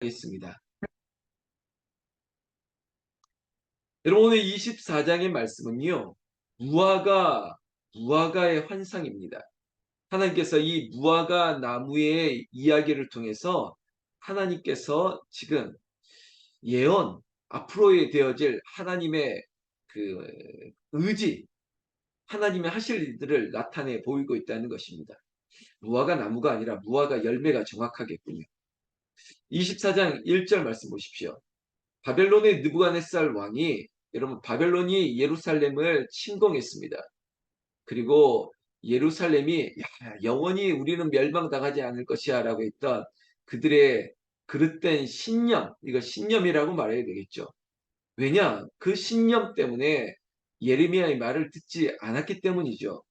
있습니다. 여러분 오늘 24장의 말씀은요. 무화과의 환상입니다. 하나님께서 이 무화과 나무의 이야기를 통해서 하나님께서 지금 예언, 앞으로에 되어질 하나님의 그 의지, 하나님의 하실 일들을 나타내 보이고 있다는 것입니다. 무화과 나무가 아니라 무화과 열매가 정확하겠군요. 24장 1절 말씀 보십시오. 바벨론의 느부갓네살 왕이 여러분 바벨론이 예루살렘을 침공했습니다. 그리고 예루살렘이 영원히 우리는 멸망당하지 않을 것이야 라고 했던 그들의 그릇된 신념, 이거 신념이라고 말해야 되겠죠. 왜냐? 그 신념 때문에 예레미야의 말을 듣지 않았기 때문이죠.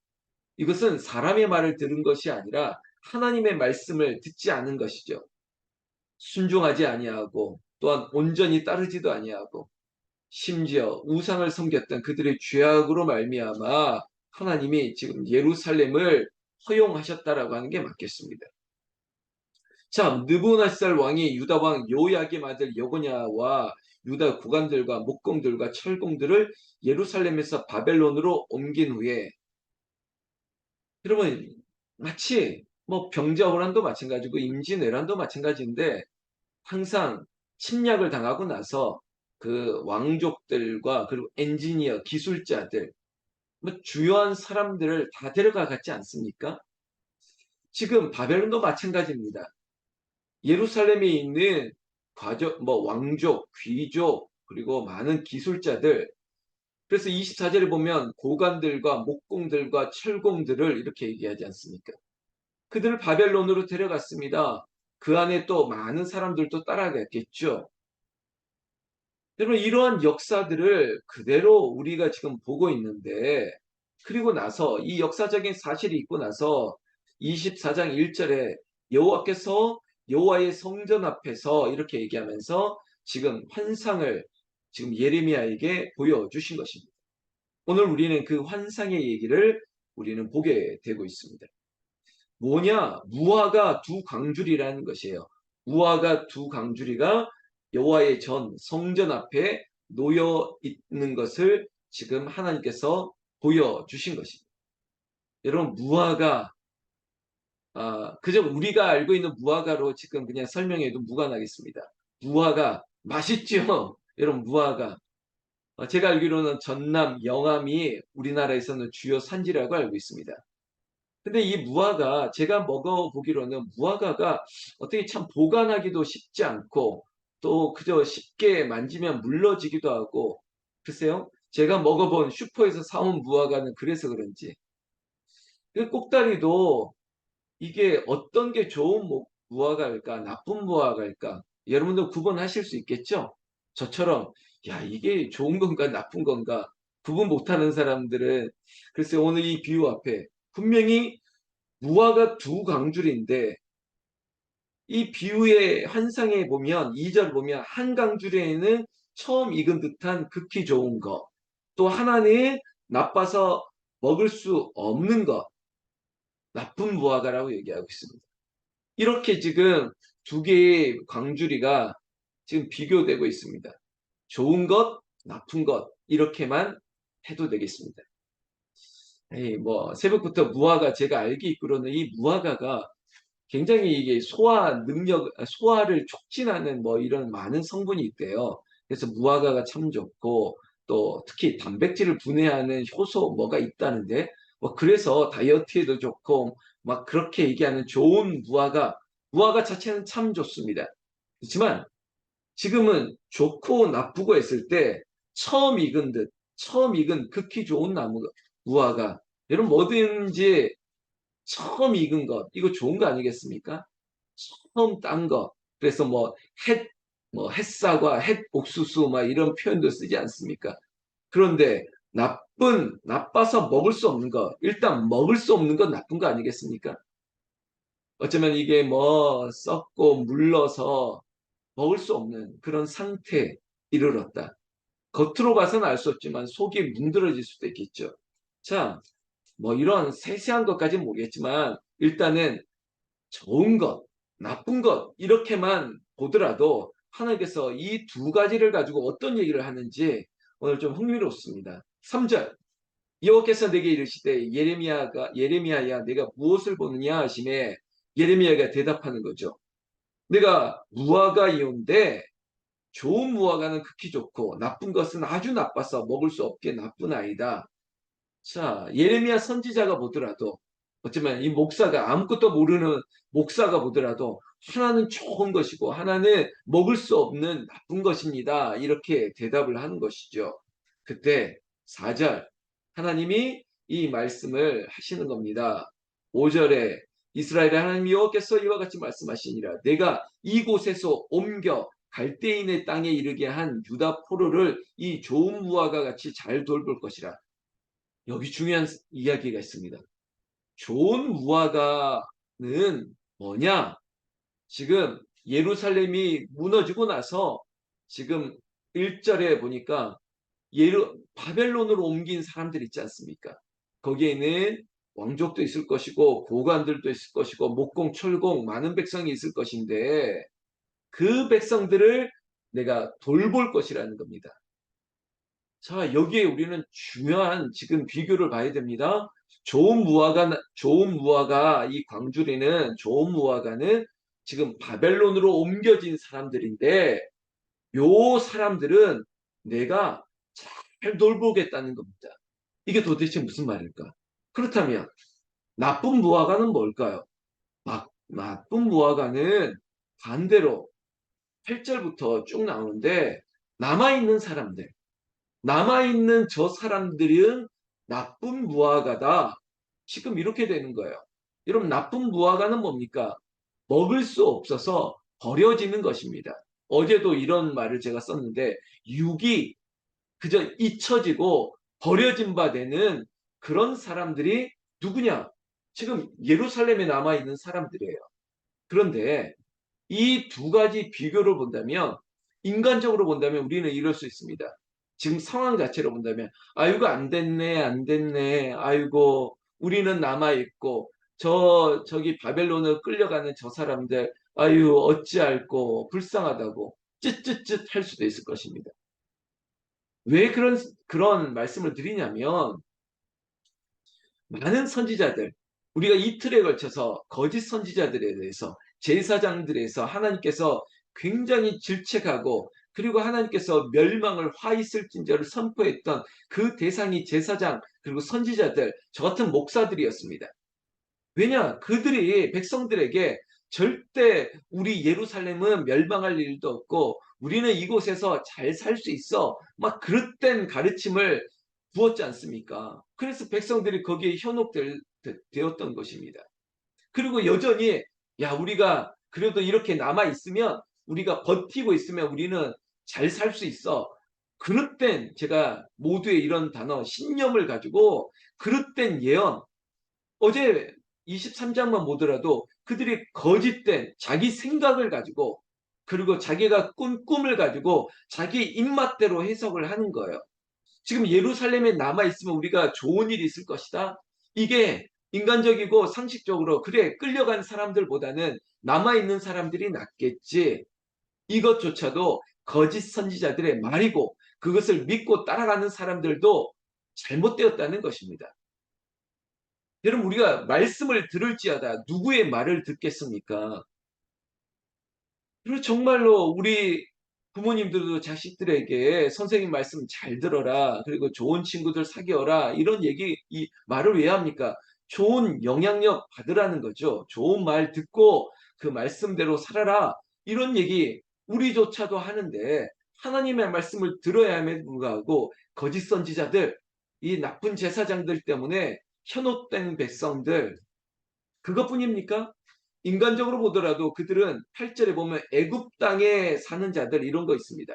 이것은 사람의 말을 들은 것이 아니라 하나님의 말씀을 듣지 않은 것이죠. 순종하지 아니하고 또한 온전히 따르지도 아니하고 심지어 우상을 섬겼던 그들의 죄악으로 말미암아 하나님이 지금 예루살렘을 허용하셨다라고 하는 게 맞겠습니다. 자, 느부갓네살 왕이 유다 왕 요야김 아들 여고냐와 유다 구관들과 목공들과 철공들을 예루살렘에서 바벨론으로 옮긴 후에 여러분 마치 뭐 병자호란도 마찬가지고 임진왜란도 마찬가지인데 항상 침략을 당하고 나서 그 왕족들과 그리고 엔지니어, 기술자들, 뭐 주요한 사람들을 다 데려가 갔지 않습니까? 지금 바벨론도 마찬가지입니다. 예루살렘에 있는 뭐 왕족, 귀족, 그리고 많은 기술자들, 그래서 24절에 보면 고관들과 목공들과 철공들을 이렇게 얘기하지 않습니까? 그들을 바벨론으로 데려갔습니다. 그 안에 또 많은 사람들도 따라갔겠죠. 여러분 이러한 역사들을 그대로 우리가 지금 보고 있는데 그리고 나서 이 역사적인 사실이 있고 나서 24장 1절에 여호와께서 여호와의 성전 앞에서 이렇게 얘기하면서 지금 환상을 지금 예레미야에게 보여주신 것입니다. 오늘 우리는 그 환상의 얘기를 우리는 보게 되고 있습니다. 뭐냐? 무화과 두 광주리라는 것이에요. 무화과 두 광주리가 여호와의 전 성전 앞에 놓여 있는 것을 지금 하나님께서 보여주신 것입니다. 여러분 무화과 그저 우리가 알고 있는 무화과로 지금 그냥 설명해도 무관하겠습니다. 무화과 맛있죠? 여러분 무화과 제가 알기로는 전남 영암이 우리나라에서는 주요 산지라고 알고 있습니다. 근데 이 무화과 제가 먹어보기로는 무화과가 어떻게 참 보관하기도 쉽지 않고 또 그저 쉽게 만지면 물러지기도 하고 글쎄요. 제가 먹어본 슈퍼에서 사온 무화과는 그래서 그런지 그 꼭다리도 이게 어떤 게 좋은 무화과일까 나쁜 무화과일까 여러분도 구분하실 수 있겠죠? 저처럼 야 이게 좋은 건가 나쁜 건가 구분 못하는 사람들은 글쎄 오늘 이 비유 앞에 분명히 무화과 두 강줄인데 이 비유의 환상에 보면 2절 보면 한 강줄에는 처음 익은 듯한 극히 좋은 것, 또 하나는 나빠서 먹을 수 없는 것, 나쁜 무화과라고 얘기하고 있습니다. 이렇게 지금 두 개의 광주리가 지금 비교되고 있습니다. 좋은 것, 나쁜 것 이렇게만 해도 되겠습니다. 뭐 새벽부터 무화과 제가 알기 있기로는 이 무화과가 굉장히 이게 소화를 촉진하는 뭐 이런 많은 성분이 있대요. 그래서 무화과가 참 좋고 또 특히 단백질을 분해하는 효소 뭐가 있다는데 뭐 그래서 다이어트에도 좋고 막 그렇게 얘기하는 좋은 무화과 자체는 참 좋습니다. 그렇지만 지금은 좋고 나쁘고 했을 때 처음 익은 극히 좋은 무화과 여러분 뭐든지 처음 익은 것, 이거 좋은 거 아니겠습니까? 처음 딴 거. 그래서 햇사과, 햇옥수수, 막 이런 표현도 쓰지 않습니까? 그런데 나빠서 먹을 수 없는 거. 일단 먹을 수 없는 건 나쁜 거 아니겠습니까? 어쩌면 이게 뭐 썩고 물러서 먹을 수 없는 그런 상태에 이르렀다. 겉으로 봐서는 알 수 없지만 속이 문드러질 수도 있겠죠. 자, 뭐 이런 세세한 것까지는 모르겠지만 일단은 좋은 것, 나쁜 것 이렇게만 보더라도 하나님께서 이 두 가지를 가지고 어떤 얘기를 하는지 오늘 좀 흥미롭습니다. 3절 여호와께서 내게 이르시되 예레미야야 내가 무엇을 보느냐 하시매 예레미야가 대답하는 거죠. 내가 무화과이온데 좋은 무화과는 극히 좋고 나쁜 것은 아주 나빠서 먹을 수 없게 나쁜 아이다. 자, 예레미야 선지자가 보더라도 어쩌면 이 목사가 아무것도 모르는 목사가 보더라도 하나는 좋은 것이고 하나는 먹을 수 없는 나쁜 것입니다. 이렇게 대답을 하는 것이죠. 그때 4절 하나님이 이 말씀을 하시는 겁니다. 5절에 이스라엘의 하나님 여호와께서 이와 같이 말씀하시니라 내가 이곳에서 옮겨 갈대인의 땅에 이르게 한 유다 포로를 이 좋은 무화과 같이 잘 돌볼 것이라. 여기 중요한 이야기가 있습니다. 좋은 무화과는 뭐냐? 지금 예루살렘이 무너지고 나서 지금 1절에 보니까 바벨론으로 옮긴 사람들 있지 않습니까? 거기에는 왕족도 있을 것이고 고관들도 있을 것이고 목공, 철공 많은 백성이 있을 것인데 그 백성들을 내가 돌볼 것이라는 겁니다. 자, 여기에 우리는 중요한 지금 비교를 봐야 됩니다. 좋은 무화과, 이 광주리는 좋은 무화과는 지금 바벨론으로 옮겨진 사람들인데, 요 사람들은 내가 잘 돌보겠다는 겁니다. 이게 도대체 무슨 말일까? 그렇다면, 나쁜 무화과는 뭘까요? 나쁜 무화과는 반대로 8절부터 쭉 나오는데, 남아있는 사람들, 남아있는 저 사람들은 나쁜 무화과다. 지금 이렇게 되는 거예요. 여러분, 나쁜 무화과는 뭡니까? 먹을 수 없어서 버려지는 것입니다. 어제도 이런 말을 제가 썼는데, 육이 그저 잊혀지고 버려진 바 되는 그런 사람들이 누구냐? 지금 예루살렘에 남아있는 사람들이에요. 그런데 이 두 가지 비교를 본다면 인간적으로 본다면 우리는 이럴 수 있습니다. 지금 상황 자체로 본다면 아이고 안 됐네 안 됐네 아이고 우리는 남아있고 저기 바벨론을 끌려가는 저 사람들 아유 어찌할꼬 불쌍하다고 쯧쯧쯧 할 수도 있을 것입니다. 왜 그런 말씀을 드리냐면 많은 선지자들, 우리가 이틀에 걸쳐서 거짓 선지자들에 대해서 제사장들에서 하나님께서 굉장히 질책하고 그리고 하나님께서 멸망을 화 있을진저를 선포했던 그 대상이 제사장 그리고 선지자들, 저 같은 목사들이었습니다. 왜냐? 그들이 백성들에게 절대 우리 예루살렘은 멸망할 일도 없고 우리는 이곳에서 잘 살 수 있어. 막 그릇된 가르침을 부었지 않습니까? 그래서 백성들이 거기에 현혹되었던 것입니다. 그리고 여전히 야 우리가 그래도 이렇게 남아 있으면 우리가 버티고 있으면 우리는 잘 살 수 있어. 그릇된 제가 모두의 이런 단어 신념을 가지고 그릇된 예언 어제 23장만 보더라도 그들이 거짓된 자기 생각을 가지고 그리고 자기가 꾼 꿈을 가지고 자기 입맛대로 해석을 하는 거예요. 지금 예루살렘에 남아있으면 우리가 좋은 일이 있을 것이다. 이게 인간적이고 상식적으로 그래 끌려간 사람들보다는 남아있는 사람들이 낫겠지. 이것조차도 거짓 선지자들의 말이고 그것을 믿고 따라가는 사람들도 잘못되었다는 것입니다. 여러분 우리가 말씀을 들을지어다 누구의 말을 듣겠습니까? 그리고 정말로 우리 부모님들도 자식들에게 선생님 말씀 잘 들어라. 그리고 좋은 친구들 사귀어라. 이런 이 말을 왜 합니까? 좋은 영향력 받으라는 거죠. 좋은 말 듣고 그 말씀대로 살아라. 이런 얘기 우리조차도 하는데 하나님의 말씀을 들어야 함에도 불구하고 거짓 선지자들, 이 나쁜 제사장들 때문에 현혹된 백성들 그것뿐입니까? 인간적으로 보더라도 그들은 8절에 보면 애굽 땅에 사는 자들 이런 거 있습니다.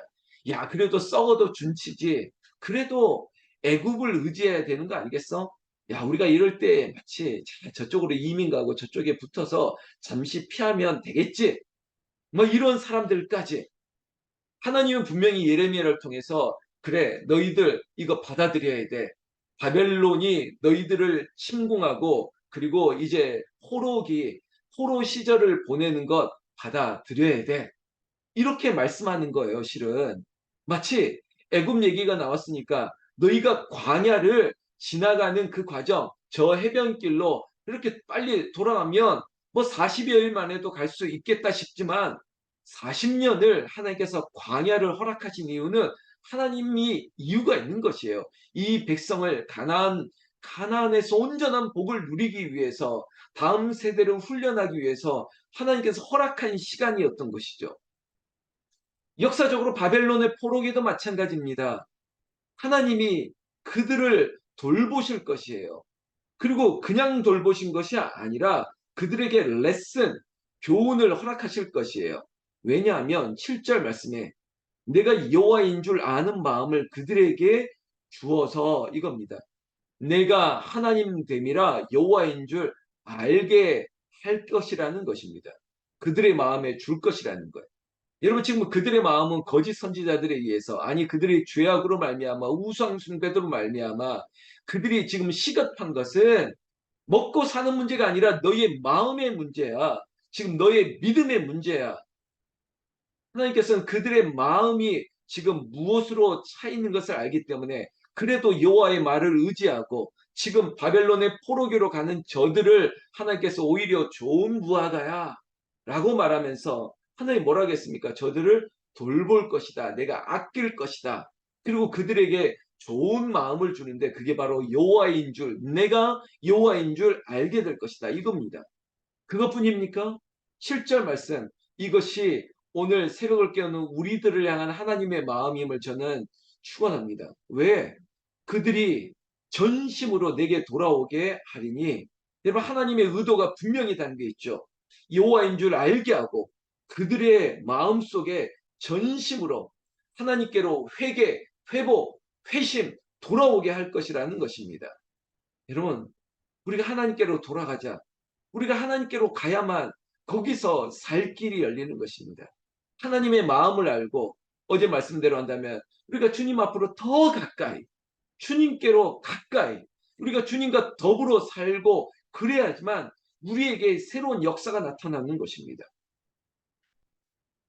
야 그래도 썩어도 준치지. 그래도 애굽을 의지해야 되는 거 아니겠어? 야 우리가 이럴 때 마치 저쪽으로 이민 가고 저쪽에 붙어서 잠시 피하면 되겠지. 뭐 이런 사람들까지 하나님은 분명히 예레미야를 통해서 그래 너희들 이거 받아들여야 돼. 바벨론이 너희들을 침공하고 그리고 이제 포로 시절을 보내는 것 받아들여야 돼. 이렇게 말씀하는 거예요, 실은. 마치 애굽 얘기가 나왔으니까 너희가 광야를 지나가는 그 과정, 저 해변길로 이렇게 빨리 돌아가면 뭐 40여일 만에도 갈 수 있겠다 싶지만 40년을 하나님께서 광야를 허락하신 이유는 하나님이 이유가 있는 것이에요. 이 백성을 가나안에서 온전한 복을 누리기 위해서, 다음 세대를 훈련하기 위해서 하나님께서 허락한 시간이었던 것이죠. 역사적으로 바벨론의 포로기도 마찬가지입니다. 하나님이 그들을 돌보실 것이에요. 그리고 그냥 돌보신 것이 아니라 그들에게 레슨, 교훈을 허락하실 것이에요. 왜냐하면 7절 말씀에 내가 여호와인 줄 아는 마음을 그들에게 주어서 이겁니다. 내가 하나님 됨이라 여호와인 줄 알게 할 것이라는 것입니다. 그들의 마음에 줄 것이라는 거예요. 여러분 지금 그들의 마음은 거짓 선지자들에 의해서, 아니 그들의 죄악으로 말미암아 우상 숭배로 말미암아 그들이 지금 시급한 것은 먹고 사는 문제가 아니라 너의 마음의 문제야. 지금 너의 믿음의 문제야. 하나님께서는 그들의 마음이 지금 무엇으로 차 있는 것을 알기 때문에 그래도 여호와의 말을 의지하고 지금 바벨론의 포로기로 가는 저들을 하나님께서 오히려 좋은 부하가야 라고 말하면서 하나님 뭐라 하겠습니까? 저들을 돌볼 것이다. 내가 아낄 것이다. 그리고 그들에게 좋은 마음을 주는데 그게 바로 여호와인 줄, 내가 여호와인 줄 알게 될 것이다. 이겁니다. 그것뿐입니까? 7절 말씀, 이것이 오늘 새벽을 깨우는 우리들을 향한 하나님의 마음임을 저는 축원합니다. 왜? 그들이 전심으로 내게 돌아오게 하리니. 여러분 하나님의 의도가 분명히 담겨 있죠. 여호와인 줄 알게 하고 그들의 마음속에 전심으로 하나님께로 회개, 회복, 회심 돌아오게 할 것이라는 것입니다. 여러분 우리가 하나님께로 돌아가자. 우리가 하나님께로 가야만 거기서 살 길이 열리는 것입니다. 하나님의 마음을 알고 어제 말씀대로 한다면 우리가 주님 앞으로 더 가까이, 주님께로 가까이, 우리가 주님과 더불어 살고 그래야지만 우리에게 새로운 역사가 나타나는 것입니다.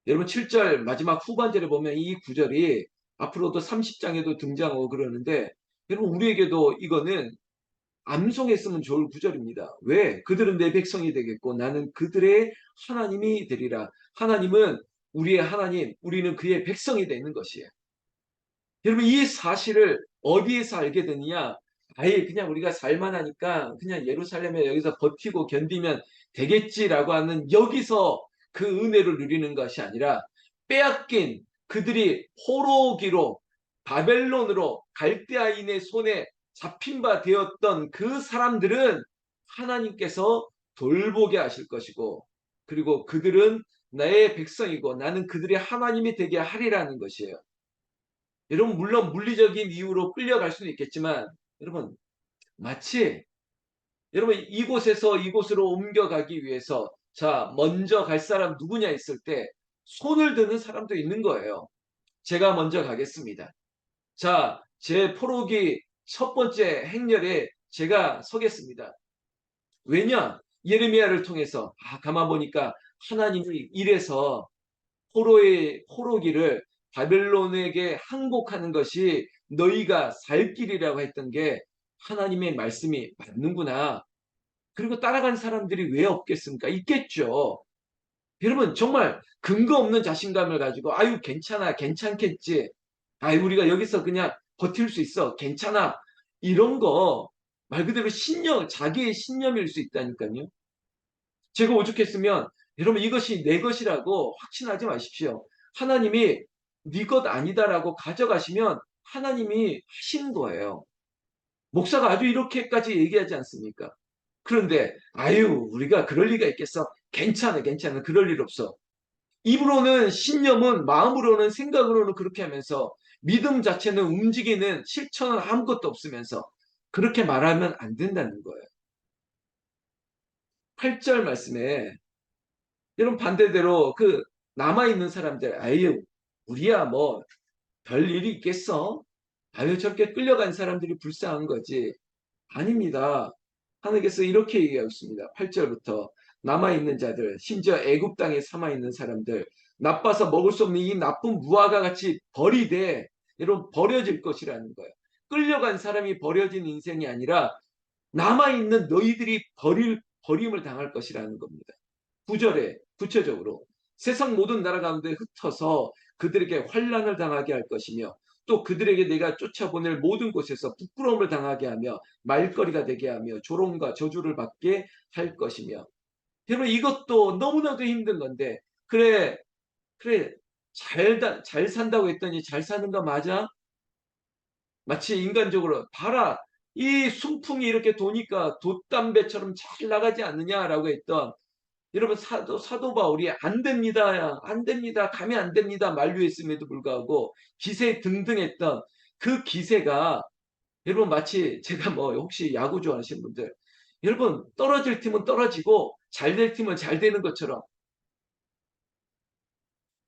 여러분 7절 마지막 후반절에 보면 이 구절이 앞으로도 30장에도 등장하고 그러는데 여러분 우리에게도 이거는 암송했으면 좋을 구절입니다. 왜? 그들은 내 백성이 되겠고 나는 그들의 하나님이 되리라. 하나님은 우리의 하나님, 우리는 그의 백성이 되는 것이에요. 여러분 이 사실을 어디에서 알게 되느냐? 아예 그냥 우리가 살만하니까 그냥 예루살렘에 여기서 버티고 견디면 되겠지라고 하는 여기서 그 은혜를 누리는 것이 아니라 빼앗긴 그들이 포로기로 바벨론으로 갈대아인의 손에 잡힌 바 되었던 그 사람들은 하나님께서 돌보게 하실 것이고 그리고 그들은 나의 백성이고 나는 그들의 하나님이 되게 하리라는 것이에요. 여러분 물론 물리적인 이유로 끌려갈 수는 있겠지만 여러분 마치 여러분 이곳에서 이곳으로 옮겨가기 위해서 자 먼저 갈 사람 누구냐 했을 때 손을 드는 사람도 있는 거예요. 제가 먼저 가겠습니다. 자, 제 포로기 첫 번째 행렬에 제가 서겠습니다. 왜냐? 예레미야를 통해서 가만 보니까 하나님이 이래서 포로기를 바벨론에게 항복하는 것이 너희가 살 길이라고 했던 게 하나님의 말씀이 맞는구나. 그리고 따라간 사람들이 왜 없겠습니까? 있겠죠. 여러분 정말 근거 없는 자신감을 가지고 아유 괜찮아 괜찮겠지. 아유 우리가 여기서 그냥 버틸 수 있어 괜찮아. 이런 거 말 그대로 신념 자기의 신념일 수 있다니까요. 제가 오죽했으면 여러분 이것이 내 것이라고 확신하지 마십시오. 하나님이 네 것 아니다라고 가져가시면 하나님이 하시는 거예요. 목사가 아주 이렇게까지 얘기하지 않습니까? 그런데 아유 우리가 그럴 리가 있겠어. 괜찮아 괜찮아 그럴 일 없어. 입으로는 신념은 마음으로는 생각으로는 그렇게 하면서 믿음 자체는 움직이는 실천은 아무것도 없으면서 그렇게 말하면 안 된다는 거예요. 8절 말씀에 여러분 반대대로 그 남아있는 사람들 아유 우리야 뭐 별일이 있겠어? 아유 저렇게 끌려간 사람들이 불쌍한 거지. 아닙니다. 하나님께서 이렇게 얘기하고 있습니다. 8절부터 남아있는 자들 심지어 애굽 땅에 삼아있는 사람들 나빠서 먹을 수 없는 이 나쁜 무화과 같이 버리되 여러분 버려질 것이라는 거예요. 끌려간 사람이 버려진 인생이 아니라 남아있는 너희들이 버림을 당할 것이라는 겁니다. 9절에 구체적으로 세상 모든 나라 가운데 흩어서 그들에게 환난을 당하게 할 것이며 또 그들에게 내가 쫓아보낼 모든 곳에서 부끄러움을 당하게 하며 말거리가 되게 하며 조롱과 저주를 받게 할 것이며 여러분 이것도 너무나도 힘든 건데 그래 그래 잘 산다고 했더니 잘 사는 거 맞아? 마치 인간적으로 봐라 이 순풍이 이렇게 도니까 돛담배처럼 잘 나가지 않느냐라고 했던 여러분 사도 바울이 안 됩니다. 안 됩니다. 가면 안 됩니다. 만류했음에도 불구하고 기세 등등했던 그 기세가 여러분 마치 제가 뭐 혹시 야구 좋아하시는 분들 여러분 떨어질 팀은 떨어지고 잘 될 팀은 잘 되는 것처럼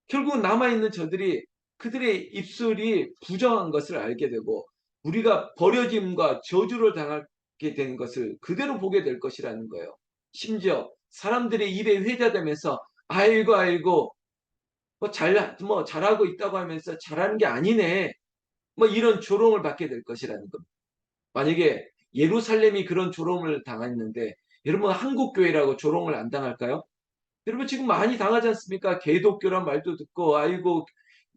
결국 남아있는 저들이 그들의 입술이 부정한 것을 알게 되고 우리가 버려짐과 저주를 당하게 되는 것을 그대로 보게 될 것이라는 거예요. 심지어 사람들의 입에 회자되면서 아이고 아이고 뭐 잘하고 있다고 하면서 잘하는 게 아니네. 뭐 이런 조롱을 받게 될 것이라는 겁니다. 만약에 예루살렘이 그런 조롱을 당했는데 여러분 한국 교회라고 조롱을 안 당할까요? 여러분 지금 많이 당하지 않습니까? 개독교란 말도 듣고 아이고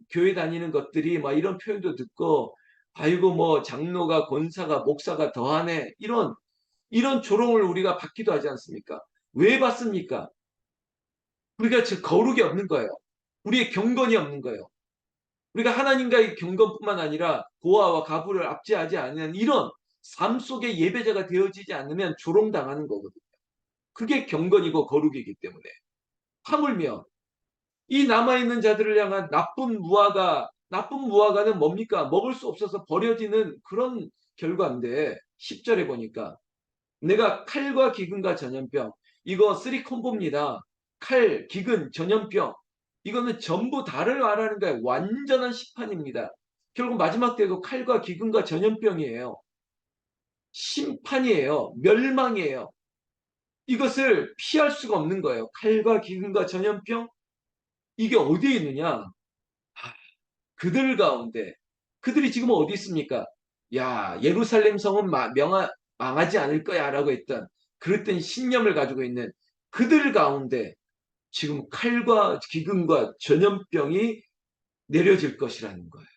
교회 다니는 것들이 막 이런 표현도 듣고 아이고 뭐 장로가 권사가 목사가 더하네 이런 조롱을 우리가 받기도 하지 않습니까? 왜 받습니까? 우리가 즉 거룩이 없는 거예요. 우리의 경건이 없는 거예요. 우리가 하나님과의 경건뿐만 아니라 고아와 가부를 압제하지 않는 이런 삶 속의 예배자가 되어지지 않으면 조롱당하는 거거든요. 그게 경건이고 거룩이기 때문에 하물며 이 남아있는 자들을 향한 나쁜 무화과는 뭡니까? 먹을 수 없어서 버려지는 그런 결과인데 10절에 보니까 내가 칼과 기근과 전염병 이거 쓰리 콤보입니다. 칼, 기근, 전염병 이거는 전부 다를 말하는 거예요. 완전한 심판입니다. 결국 마지막 때도 칼과 기근과 전염병이에요. 심판이에요. 멸망이에요. 이것을 피할 수가 없는 거예요. 칼과 기근과 전염병 이게 어디에 있느냐? 그들 가운데 그들이 지금 어디 있습니까? 야 예루살렘 성은 망하지 않을 거야 라고 했던 그랬던 신념을 가지고 있는 그들 가운데 지금 칼과 기근과 전염병이 내려질 것이라는 거예요.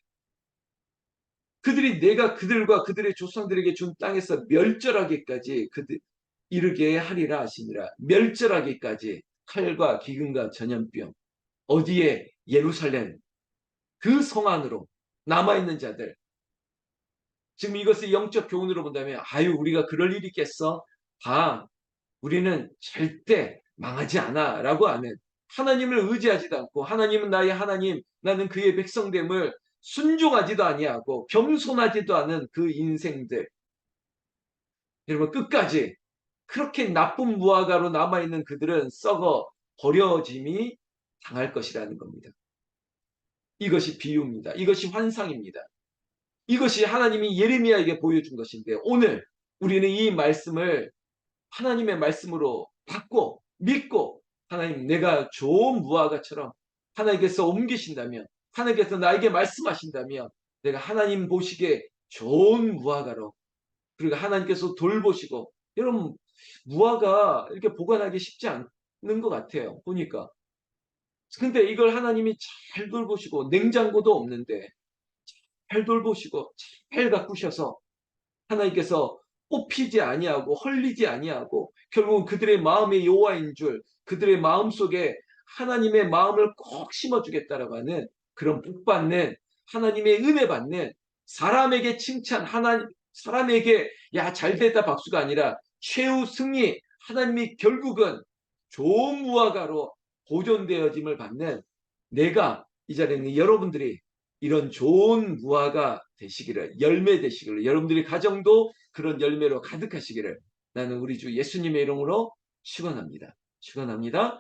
그들이 내가 그들과 그들의 조상들에게 준 땅에서 멸절하기까지 이르게 하리라 하시니라. 멸절하기까지 칼과 기근과 전염병 어디에 예루살렘 그 성 안으로 남아있는 자들 지금 이것을 영적 교훈으로 본다면 아유 우리가 그럴 일이 있겠어? 우리는 절대 망하지 않아 라고 하는 하나님을 의지하지도 않고 하나님은 나의 하나님 나는 그의 백성됨을 순종하지도 아니하고 겸손하지도 않은 그 인생들 여러분 끝까지 그렇게 나쁜 무화과로 남아있는 그들은 썩어 버려짐이 당할 것이라는 겁니다. 이것이 비유입니다. 이것이 환상입니다. 이것이 하나님이 예레미야에게 보여준 것인데 오늘 우리는 이 말씀을 하나님의 말씀으로 받고 믿고 하나님 내가 좋은 무화과처럼 하나님께서 옮기신다면 하나님께서 나에게 말씀하신다면 내가 하나님 보시기에 좋은 무화과로 그리고 하나님께서 돌보시고 여러분 무화과 이렇게 보관하기 쉽지 않는 것 같아요. 보니까 근데 이걸 하나님이 잘 돌보시고 냉장고도 없는데 잘 돌보시고 잘 가꾸셔서 하나님께서 뽑히지 아니하고 헐리지 아니하고 결국은 그들의 마음의 여호와인 줄 그들의 마음속에 하나님의 마음을 꼭 심어주겠다라고 하는 그런 복받는 하나님의 은혜 받는 사람에게 칭찬 사람에게 야 잘됐다 박수가 아니라 최후 승리 하나님이 결국은 좋은 무화과로 보존되어짐을 받는 내가 이 자리에 있는 여러분들이 이런 좋은 무화과 되시기를 열매 되시기를 여러분들의 가정도 그런 열매로 가득하시기를 나는 우리 주 예수님의 이름으로 축원합니다. 축원합니다.